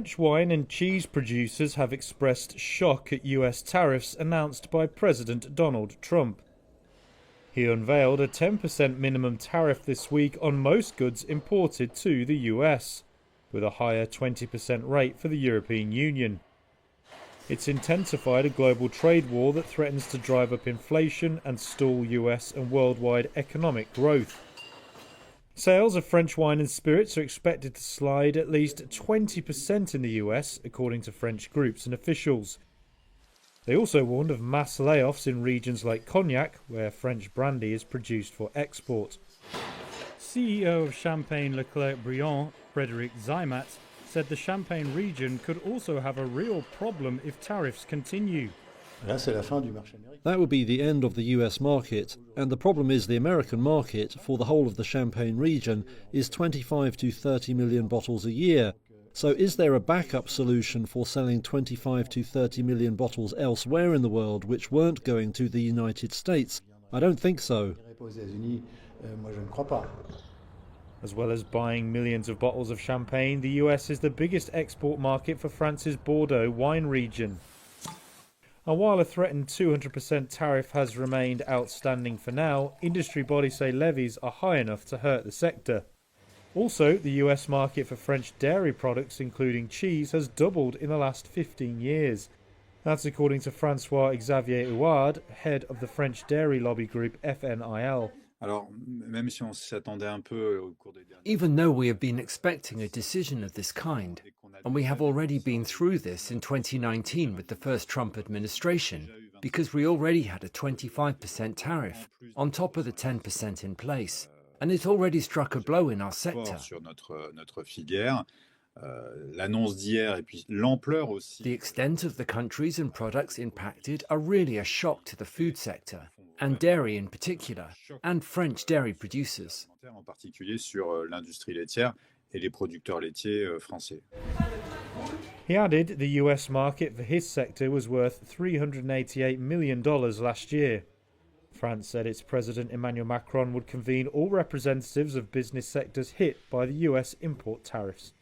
French wine and cheese producers have expressed shock at US tariffs announced by President Donald Trump. He unveiled a 10% minimum tariff this week on most goods imported to the US, with a higher 20% rate for the European Union. It's intensified a global trade war that threatens to drive up inflation and stall US and worldwide economic growth. Sales of French wine and spirits are expected to slide at least 20% in the US, according to French groups and officials. They also warned of mass layoffs in regions like Cognac, where French brandy is produced for export. CEO of Champagne Leclerc-Briand, Frédéric Zeimat, said the Champagne region could also have a real problem if tariffs continue. That would be the end of the US market, and the problem is the American market for the whole of the Champagne region is 25 to 30 million bottles a year. So is there a backup solution for selling 25 to 30 million bottles elsewhere in the world which weren't going to the United States? I don't think so. As well as buying millions of bottles of champagne, the US is the biggest export market for France's Bordeaux wine region. And while a threatened 200% tariff has remained outstanding for now, industry bodies say levies are high enough to hurt the sector. Also, the US market for French dairy products, including cheese, has doubled in the last 15 years. That's according to François-Xavier Houard, head of the French dairy lobby group FNIL. Even though we have been expecting a decision of this kind, and we have already been through this in 2019 with the first Trump administration, because we already had a 25% tariff on top of the 10% in place, and it already struck a blow in our sector. The extent of the countries and products impacted are really a shock to the food sector, and dairy in particular, and French dairy producers. He added the US market for his sector was worth $388 million last year. France said its President Emmanuel Macron would convene all representatives of business sectors hit by the US import tariffs.